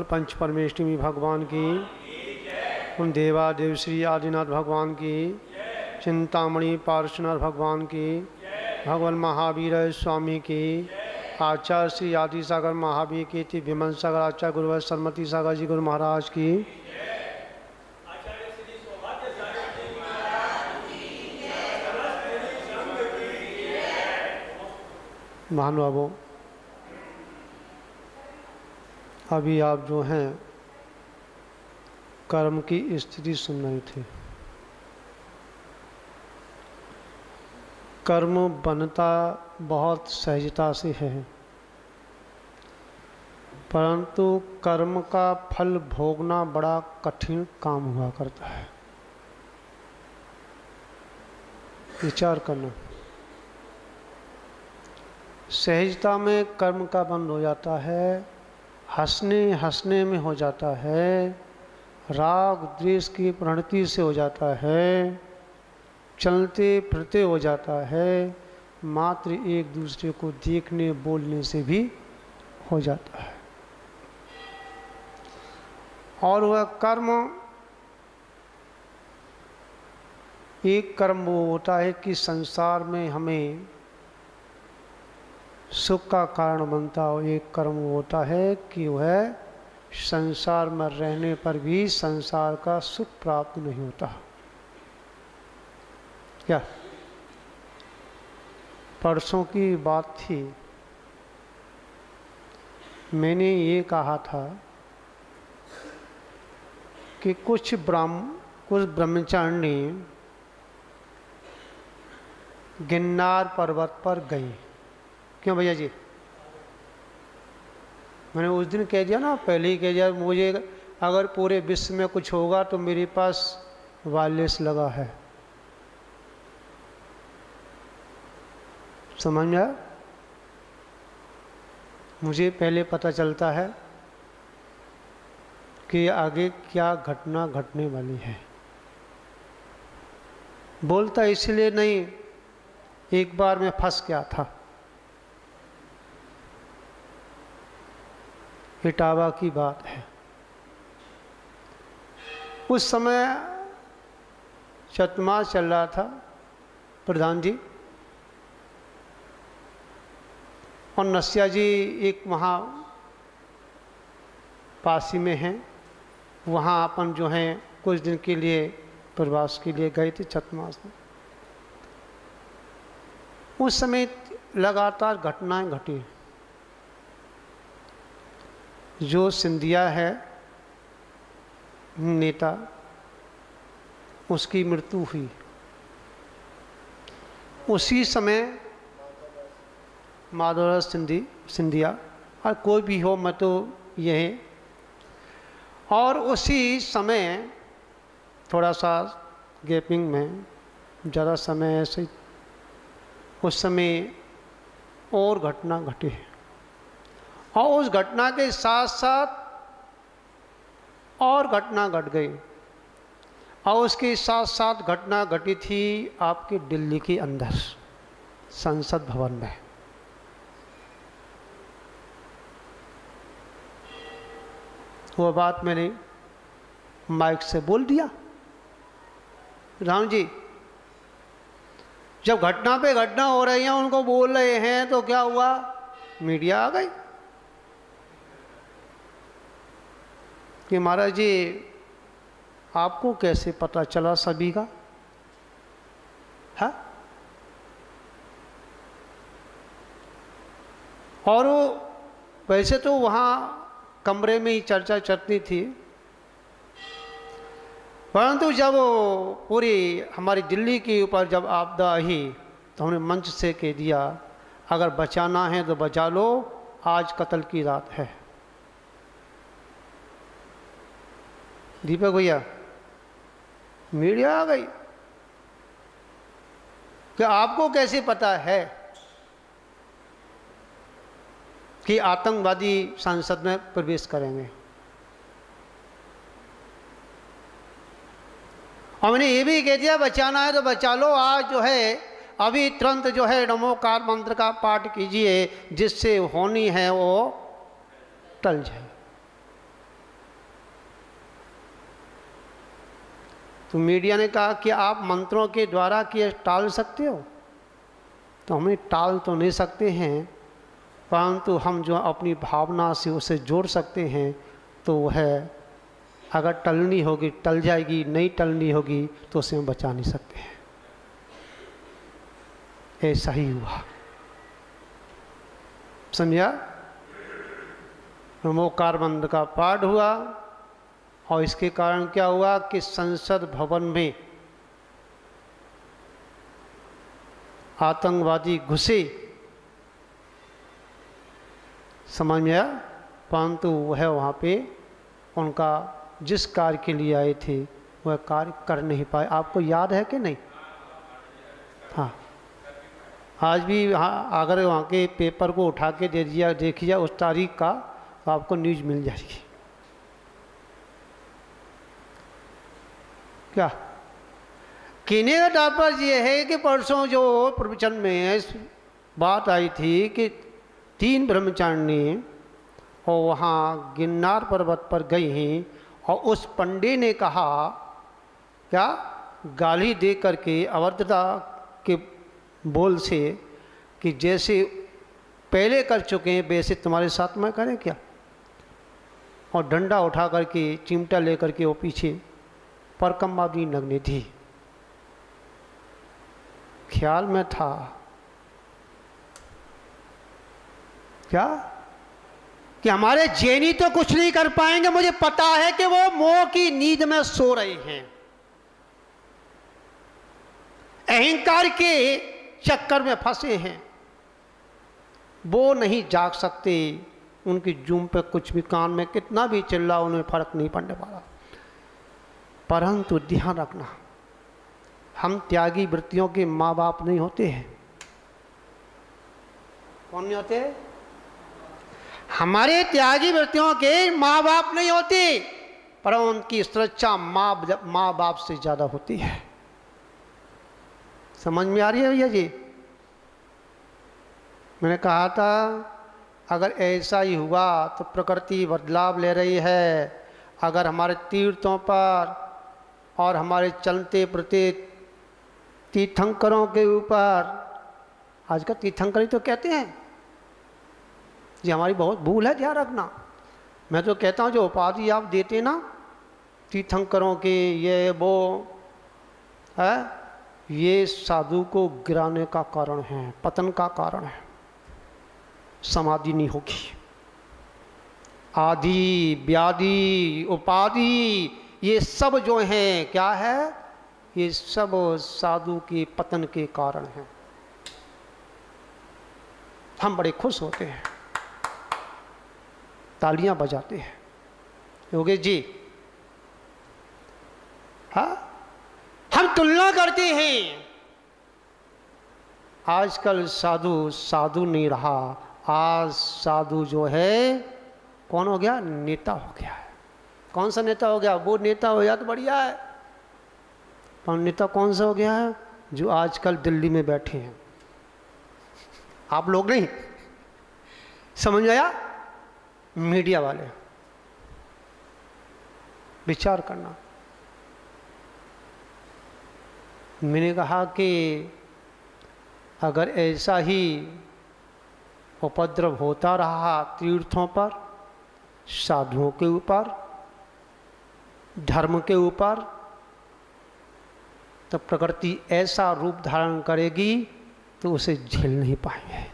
बोल पंच परमेष्टमी भगवान की, उन देवादेव श्री आदिनाथ भगवान की, चिंतामणि पार्श्वनाथ भगवान की, भगवान महावीर स्वामी की, आचार्य श्री आदि सागर महावीर की, विमल सागर आचार्य गुरुवर सरमती सागर जी गुरु महाराज की, महानुभावों, अभी आप जो हैं कर्म की स्थिति सुन रहे थे। कर्म बनता बहुत सहजता से है, परंतु कर्म का फल भोगना बड़ा कठिन काम हुआ करता है। विचार करना। सहजता में कर्म का बंध हो जाता है, हंसने हंसने में हो जाता है, राग द्वेष की प्रणति से हो जाता है, चलते फिरते हो जाता है, मात्र एक दूसरे को देखने बोलने से भी हो जाता है। और वह कर्म, एक कर्म वो होता है कि संसार में हमें सुख का कारण बनता हो, एक कर्म वो होता है कि वह संसार में रहने पर भी संसार का सुख प्राप्त नहीं होता। क्या परसों की बात थी, मैंने ये कहा था कि कुछ ब्रह्मचारिणी गिरनार पर्वत पर गई। क्यों भैया जी? मैंने उस दिन कह दिया ना, पहले ही कह दिया, मुझे अगर पूरे विश्व में कुछ होगा तो मेरे पास वायरलेस लगा है। समझ में आया? मुझे पहले पता चलता है कि आगे क्या घटना घटने वाली है। बोलता इसलिए नहीं, एक बार मैं फंस गया था। इटावा की बात है। उस समय चतुर्मास चल रहा था प्रधान जी, और नस्या जी एक वहाँ पासी में हैं, वहाँ अपन जो है कुछ दिन के लिए प्रवास के लिए गए थे चतुर्मास में। उस समय लगातार घटनाएं घटी। जो सिंधिया है नेता, उसकी मृत्यु हुई। उसी समय माधवराज सिंधिया, और कोई भी हो, मैं तो यही। और उसी समय थोड़ा सा गैपिंग में, ज़्यादा समय ऐसे, उस समय और घटना घटी है, और उस घटना के साथ साथ और घटना घट गई, और उसके साथ साथ घटना घटी थी आपके दिल्ली के अंदर संसद भवन में। वो बात मैंने माइक से बोल दिया। राम जी, जब घटना पे घटना हो रही है, उनको बोल रहे हैं, तो क्या हुआ? मीडिया आ गई कि महाराज जी आपको कैसे पता चला सभी का? है? और वैसे तो वहाँ कमरे में ही चर्चा चलती थी, परंतु जब पूरी हमारी दिल्ली के ऊपर जब आपदा आई, तो हमने मंच से कह दिया, अगर बचाना है तो बचा लो, आज कत्ल की रात है। दीपक भैया, मीडिया आ गई कि आपको कैसे पता है कि आतंकवादी संसद में प्रवेश करेंगे? हमने ये भी कह दिया, बचाना है तो बचा लो, आज जो है अभी तुरंत जो है नमोकार मंत्र का पाठ कीजिए, जिससे होनी है वो टल जाए। तो मीडिया ने कहा कि आप मंत्रों के द्वारा कि टाल सकते हो, तो हमें टाल तो नहीं सकते हैं, परंतु हम जो अपनी भावना से उसे जोड़ सकते हैं, तो वह अगर टलनी होगी टल जाएगी, नहीं टलनी होगी तो उसे हम बचा नहीं सकते हैं। ऐसा ही हुआ, समझा। नमोकार मंत्र का पाठ हुआ और इसके कारण क्या हुआ कि संसद भवन में आतंकवादी घुसे, समझ में आया, परंतु वह वहाँ पे उनका जिस कार्य के लिए आए थे वह कार्य कर नहीं पाए। आपको याद है कि नहीं? हाँ, आज भी हाँ, अगर वहाँ के पेपर को उठा के दे दिया देखिए उस तारीख का, तो आपको न्यूज़ मिल जाएगी। क्या कहने का तात्पर्य यह है कि परसों जो प्रवचन में बात आई थी कि 3 ब्रह्मचारिणी और वहाँ गिरनार पर्वत पर गई हैं और उस पंडित ने कहा क्या, गाली दे करके अभद्रता के बोल से कि जैसे पहले कर चुके हैं वैसे तुम्हारे साथ में करें क्या, और डंडा उठा करके चिमटा लेकर के वो पीछे परकम्मा भी नगने थी। ख्याल में था क्या कि हमारे जैनी तो कुछ नहीं कर पाएंगे, मुझे पता है कि वो मोह की नींद में सो रहे हैं, अहंकार के चक्कर में फंसे हैं, वो नहीं जाग सकते। उनकी जूम पे कुछ भी कान में कितना भी चिल्ला उन्हें फर्क नहीं पड़ने वाला। परंतु ध्यान रखना, हम त्यागी वृत्तियों के माँ बाप नहीं होते हैं। कौन नहीं होते? हमारे त्यागी वृत्तियों के माँ बाप नहीं होते, पर उनकी सुरक्षा माँ बाप से ज़्यादा होती है। समझ में आ रही है भैया जी? मैंने कहा था अगर ऐसा ही हुआ तो प्रकृति बदलाव ले रही है। अगर हमारे तीर्थों पर और हमारे चलते फिरते तीर्थंकरों के ऊपर, आज का तीर्थंकर ही तो कहते हैं, ये हमारी बहुत भूल है, ध्यान रखना। मैं तो कहता हूँ जो उपाधि आप देते ना तीर्थंकरों के, ये वो है, ये साधु को गिराने का कारण है, पतन का कारण है। समाधि नहीं होगी। आदि व्याधि उपाधि ये सब जो हैं क्या है, ये सब साधु के पतन के कारण हैं। हम बड़े खुश होते हैं, तालियां बजाते हैं। योगेश जी, हाँ, हम तुलना करते हैं। आजकल साधु साधु नहीं रहा, आज साधु जो है कौन हो गया? नेता हो गया है। कौन सा नेता हो गया? वो नेता हो गया तो बढ़िया है, पर नेता कौन सा हो गया है? जो आजकल दिल्ली में बैठे हैं। आप लोग नहीं समझ आया? मीडिया वाले। विचार करना। मैंने कहा कि अगर ऐसा ही उपद्रव होता रहा तीर्थों पर, साधुओं के ऊपर, धर्म के ऊपर, तो प्रकृति ऐसा रूप धारण करेगी तो उसे झेल नहीं पाएंगे।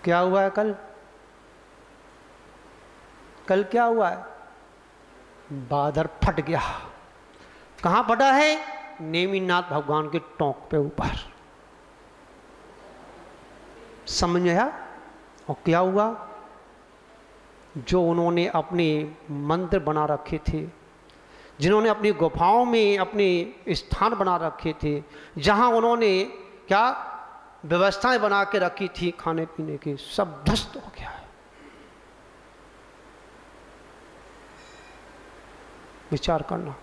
क्या हुआ है कल? कल क्या हुआ है? बादल फट गया। कहाँ फटा है? नेमिनाथ भगवान के टोंक पे ऊपर। समझ में आया? और क्या हुआ? जो उन्होंने अपने मंदिर बना रखे थे, जिन्होंने अपनी गुफाओं में अपने स्थान बना रखे थे, जहां उन्होंने क्या व्यवस्थाएं बना के रखी थी खाने पीने की, सब ध्वस्त हो गया है। विचार करना।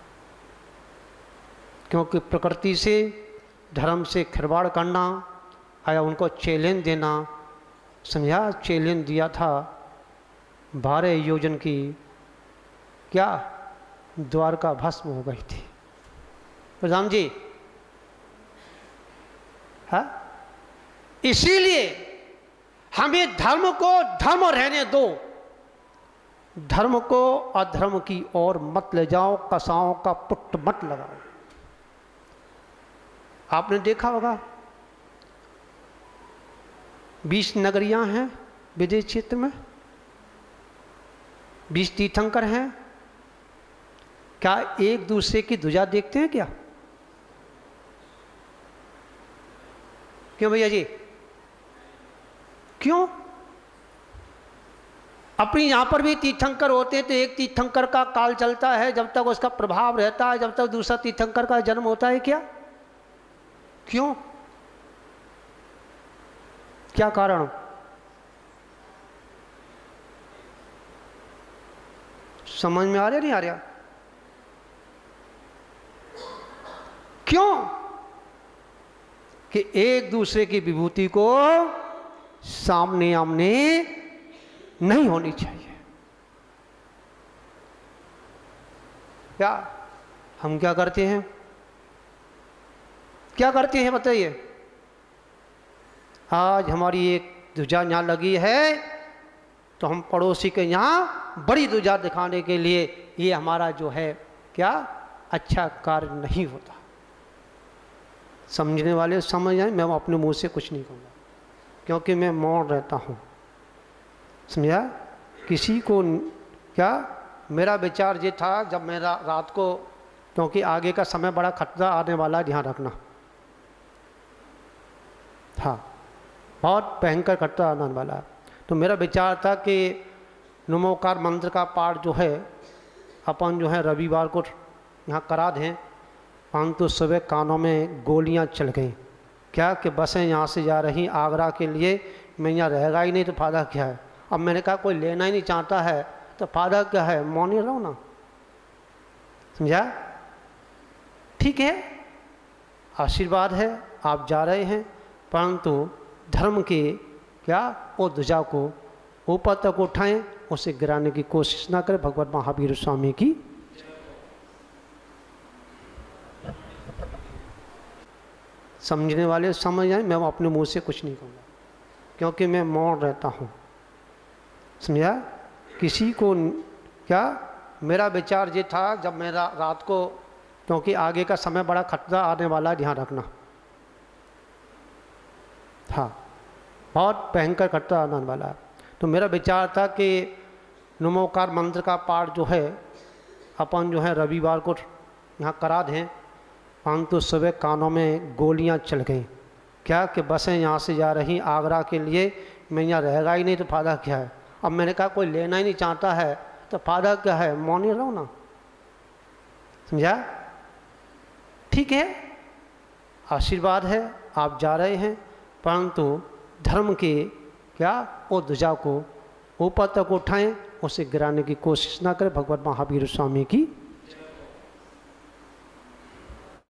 क्योंकि प्रकृति से, धर्म से खिलवाड़ करना, आया उनको चैलेंज देना। समझा? चैलेंज दिया था 12 योजन की क्या द्वारका भस्म हो गई थी। प्रधान जी, हाँ, इसीलिए हमें धर्म को धर्म रहने दो, धर्म को अधर्म की ओर मत ले जाओ, कसाओं का पुट मत लगाओ। आपने देखा होगा 20 नगरियां हैं विदेश क्षेत्र में, 20 तीर्थंकर हैं। क्या एक दूसरे की ध्वजा देखते हैं क्या? क्यों भैया जी, क्यों? अपनी यहां पर भी तीर्थंकर होते हैं तो एक तीर्थंकर का काल चलता है, जब तक उसका प्रभाव रहता है, जब तक दूसरा तीर्थंकर का जन्म होता है क्या? क्यों? क्या कारण? समझ में आ रहा नहीं आ रहा? क्यों? कि एक दूसरे की विभूति को सामने आमने नहीं होनी चाहिए। क्या हम क्या करते हैं? क्या करते हैं बताइए? आज हमारी एक ध्वजा यहाँ लगी है तो हम पड़ोसी के यहाँ बड़ी ध्वजा दिखाने के लिए, ये हमारा जो है क्या अच्छा कार्य नहीं होता। समझने वाले समझ जाए, मैं अपने मुंह से कुछ नहीं कहूँगा क्योंकि मैं मौन रहता हूँ। समझा? किसी को क्या, मेरा विचार ये था जब मेरा रात को, क्योंकि आगे का समय बड़ा खतरा आने वाला है, ध्यान रखना। हाँ, बहुत भयंकर खतरा आने वाला है। तो मेरा विचार था कि नमोकार मंत्र का पाठ जो है अपन जो है रविवार को यहाँ करा दें, परंतु सुबह कानों में गोलियाँ चल गई। क्या कि बसें यहाँ से जा रही आगरा के लिए, मैं यहाँ रहेगा ही नहीं तो फायदा क्या है? अब मैंने कहा कोई लेना ही नहीं चाहता है तो फायदा क्या है, मौन ही रहो ना। समझा? ठीक है, आशीर्वाद है, आप जा रहे हैं, परंतु धर्म के क्या वो ध्वजा को ऊपर तक उठाएं, उसे गिराने की कोशिश ना करें। भगवान महावीर स्वामी की। समझने वाले समझ जाए, मैं अपने मुंह से कुछ नहीं कहूँगा क्योंकि मैं मौन रहता हूँ। समझा? किसी को क्या, मेरा विचार ये था जब मेरा रात को, क्योंकि आगे का समय बड़ा खतरा आने वाला है, ध्यान रखना। हाँ, बहुत भयंकर खतरा आने वाला है। तो मेरा विचार था कि नमोकार मंत्र का पाठ जो है अपन जो है रविवार को यहाँ करा दें, परंतु सुबह कानों में गोलियाँ चल गई। क्या कि बसें यहाँ से जा रही आगरा के लिए, मैं यहाँ रहेगा ही नहीं तो फायदा क्या है? अब मैंने कहा कोई लेना ही नहीं चाहता है तो फायदा क्या है, मौन ही रहो ना। समझा? ठीक है, आशीर्वाद है, आप जा रहे हैं, परंतु धर्म के क्या वो ध्वजा को ऊपर तक उठाएं, उसे गिराने की कोशिश ना करें। भगवान महावीर स्वामी की